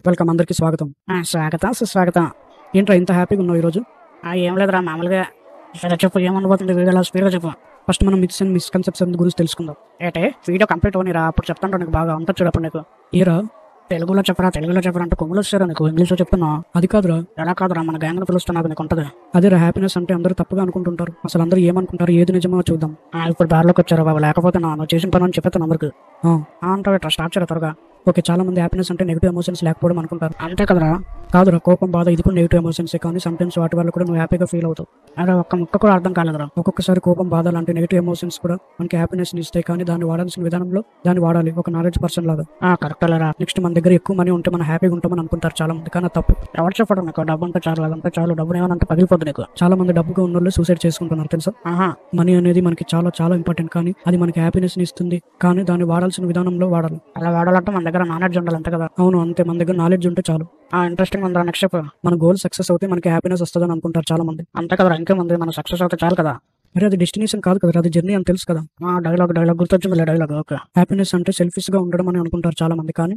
Welcome అందరికీ స్వాగతం. స్వాగతం సుస్వాగతం. ఏంట్రా ఇంత హ్యాపీగా ఉన్నావు ఈరోజు? ఏం లేదురా, మామూలుగా. సరే చెప్పు, ఏమనబోతుంది వీడియోలో స్పీడ్గా చెప్పు. ఫస్ట్ మనం మిత్స్ అండ్ మిస్కన్సెప్షన్ గురించి తెలుసుకుందాం. ఏంటి వీడియో కంప్లీట్ అవనిరా, అప్పుడు చెప్తాను నీకు బాగా ఉంటుంది చూడప్పుడు నీకు. ఏరా తెలుగులో చెప్పరా అంటే కొమ్ములు వస్తారా నీకు, ఇంగ్లీష్లో చెప్తున్నా. అది కాదురా. ఎలా కాదురా, మన గ్యాంగ్ను పిలుస్తున్నా నీకు ఉంటుంది. అదేరా హ్యాపీనెస్ అంటే అందరూ తప్పుగా అనుకుంటుంటారు. అసలు అందరూ ఏమనుకుంటారు, ఏది నిజమో చూద్దాం. ఇప్పుడు దారిలోకి వచ్చారా బాబు, లేకపోతే నువ్వు చేసిన పని అని చెప్పేస్తాను అందరికి. ఆ, అంటావు ఇట్లా స్టార్ట్ చేయరా త్వరగా. ఓకే, చాలా మంది హ్యాపీనెస్ అంటే నెగిటివ్ ఎమోషన్స్ లేకపోవడం అనుకుంటారు. అంతే కదరా. కాదురా, కోపం, బాధ ఇది కూడా నెగిటివ్ ఎమోషన్సే, కానీ సమ్టైమ్స్ వాటి వల్ల కూడా నువ్వు హ్యాపీగా ఫీల్ అవుతావు. అరే ఒక్క ముక్క కూడా అర్థం కాలేదురా. ఒక్కొక్కసారి కోపం, బాధ లాంటి నెగిటివ్ ఎమోషన్స్ కూడా మనకి హ్యాపీనెస్ ఇస్తాయి, కానీ దాన్ని వాడాల్సిన విధానంలో దాన్ని వాడాలి, ఒక నాలెడ్జ్ పర్సన్ లాగా. కరెక్ట్ లేరా. నెక్స్ట్ మన దగ్గర ఎక్కువ మనీ ఉంటే మనం హ్యాపీగా ఉంటామని అనుకుంటారు చాలా మంది, కానీ అది తప్పు. ఎవరు చెప్పడం నీకు, డబ్బు అంటే చాలు, అదంటే చాలు, డబ్బులు ఏమన్నా పగిలిపోద్ది నీకు. చాలా మంది డబ్బుగా ఉన్న వాళ్ళు సూసైడ్ చేసుకుంటున్నారు తెలుసా. ఆహా, మనీ అనేది మనకి చాలా చాలా ఇంపార్టెంట్, కానీ అది మనకి హ్యాపీనెస్ ఇస్తుంది, కానీ దాన్ని వాడాల్సిన విధానంలో వాడాలి. అలా వాడాలంటే మన దగ్గర నాలెడ్జ్ ఉండాలి అంతే కదా. అవును అంతే, మన దగ్గర నాలెడ్జ్ ఉంటే చాలు. ఇంట్రెస్టింగ్ ఉందా, నెక్స్ట్ చెప్పు. మన గోల్ సక్సెస్ అవుతే మనకి హ్యాపీనెస్ వస్తుందని అనుకుంటారు చాలా మంది. అంతే కదరా, ఇంకేముంది, మనం సక్సెస్ అవుతే చాలు కదా. మరి అది డెస్టినేషన్ కాదు కదా, అది జర్నీ అని తెలుసు కదా. డైలాగ్ గుర్తొచ్చింది, డైలాగ్. ఓకే. హ్యాపీనెస్ అంటే సెల్ఫిష్ గా ఉండడం అని అనుకుంటారు చాలా మంది, కానీ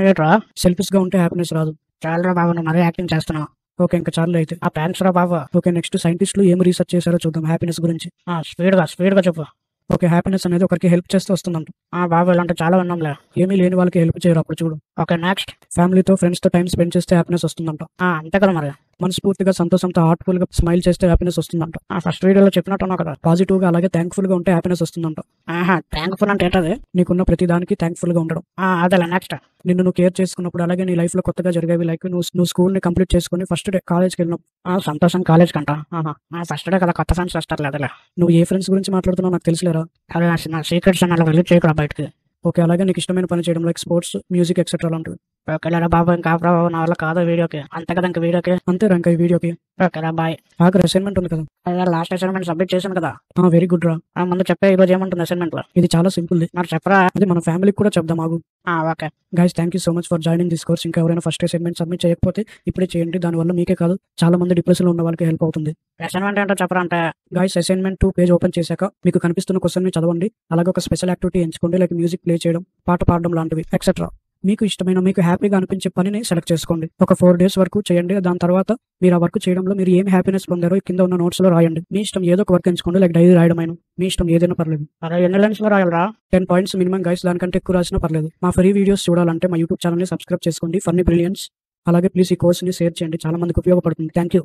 ఏంట్రా, సెల్ఫిష్ గా ఉంటే హ్యాపీనెస్ రాదు. చాలరా బాబు, నువ్వు మరీ యాక్టింగ్ చేస్తున్నావు. ఓకే, ఇంకా చాలు అయితే. థ్యాంక్స్ రా బాబు. ఓకే, నెక్స్ట్ సైంటిస్టులు ఏం రీసెర్చ్ చేశారో చూద్దాం హ్యాపీనెస్ గురించి. స్పీడ్గా చెప్పు. ఓకే, హ్యాపీనెస్ అనేది ఒకరికి హెల్ప్ చేస్తూ వస్తుందంట. బాబు, ఇలాంటి చాలా విన్నాంలే. ఏమీ లేని వాళ్ళకి హెల్ప్ చేయరు, అప్పుడు చూడు. Okay, next. ఫ్యామిలీతో ఫ్రెండ్స్ తో టైం స్పెండ్ చేస్తే హ్యాపీనెస్ వస్తుందంట. అంతే కదా మరి. మనస్ఫూర్తిగా సంతోషంతో హార్ట్ఫుల్ గా స్మైల్ చేస్తే హ్యాపీనెస్ వస్తుందంట. ఫస్ట్ వీడియోలో చెప్పినట్టున్నావు కదా. పాజిటివ్ గా అలాగే థ్యాంక్ఫుల్ గా ఉంటే హ్యాపీనెస్ వస్తుందంట. థ్యాంక్ఫుల్ అంటే ఏంటది? నీకున్న ప్రతి దానికి థ్యాంక్ఫుల్ గా ఉండడం. అదేలా, నెక్స్ట్. నిన్ను నువ్వు కేర్ చేసుకున్నప్పుడు, అలాగే నీ లైఫ్ లో కొత్తగా జరిగేవి, లైక్ నువ్వు స్కూల్ ని కంప్లీట్ చేసుకుని ఫస్ట్ డే కాలేజ్కి వెళ్ళినప్పుడు. సంతోషం కాలేజ్ కంట. ఫస్ట్ డే కదా, కొత్త ఫ్రెండ్స్ వస్తారు అదేలా. నువ్వు ఏ ఫ్రెండ్స్ గురించి మాట్లాడుతున్నావు నాకు తెలుసులేరా. అదే నా సీక్రెట్స్ అన్న రిలీజ్ చేయకరా బయటకి. ఓకే, అలాగే నీకు ఇష్టమైన పని చేయడం, లైక్ స్పోర్ట్స్, మ్యూజిక్ ఎక్సెట్రా లాంటివి. ఓకేరా బాబు, ఇంకా బాబు నా వల్ల కాదు వీడియోకి, అంతే కదా ఇంకా వీడియోకి. అంతేరా ఇంకా ఈ వీడియోకి. ఓకేరా బాయ్. ఆఖరి అసైన్మెంట్ ఉంది కదా. అదే లాస్ట్ అసైన్మెంట్ సబ్మిట్ చేశాను కదా. వెరీ గుడ్ రా. ముందు చెప్పే, ఈరోజు ఏముంటుంది అసైన్మెంట్ లో? ఇది చాలా సింపుల్. మరి చెప్పరా. అది మన ఫ్యామిలీకి కూడా చెప్దాం ఆగు. Okay guys, thank you so much for joining this course. ఇంకా ఎవరైనా ఫస్ట్ అసైన్మెంట్ సబ్మిట్ చేయకపోతే ఇప్పుడే చేయండి, దానివల్ల మీకే కాదు చాలా మంది డిప్రెషన్ లో ఉన్న వాళ్ళకి హెల్ప్ అవుతుంది. అసైన్మెంట్ ఏంటో చెప్పరా అంటే. గైస్, అసైన్మెంట్ 2 పేజ్ ఓపెన్ చేశాక మీకు కనిపిస్తున్న క్వశ్చన్ ని చదవండి, అలాగే ఒక స్పెషల్ యాక్టివిటీ ఎంచుకోండి, లైక్ మ్యూజిక్ ప్లే చేయడం, పాట పాడడం లాంటివి ఎక్సెట్రా. మీకు ఇష్టమైన, మీకు హ్యాపీగా అనిపించే పనిని సెలెక్ట్ చేసుకోండి. ఒక 4 days వరకు చేయండి. దాని తర్వాత మీరు ఆ వర్క్ చేయడంలో మీరు ఏం హ్యాపీనెస్ పొందారో కింద ఉన్న నోట్స్ లో రాయండి. మీ ఇష్టం, ఏదో ఒక వర్క్ ఎంచుకోండి, లైక్ డైరీ రాయడమైన, మీ ఇష్టం ఏదైనా పర్లేదు. ఎన్ని లైన్స్ లో రాయాలరా? 10 points మినిమం గైస్, దానికంటే ఎక్కువ రాసినా పర్లేదు. మా ఫ్రీ వీడియోస్ చూడాలంటే మా యూట్యూబ్ ఛానల్ ని సబ్స్క్రైబ్ చేసుకోండి, ఫన్నీ బ్రిలియన్స్. అలాగే ప్లీజ్ ఈ కోర్స్ ని షేర్ చేయండి, చాలా మందికి ఉపయోగపడుతుంది. Thank you.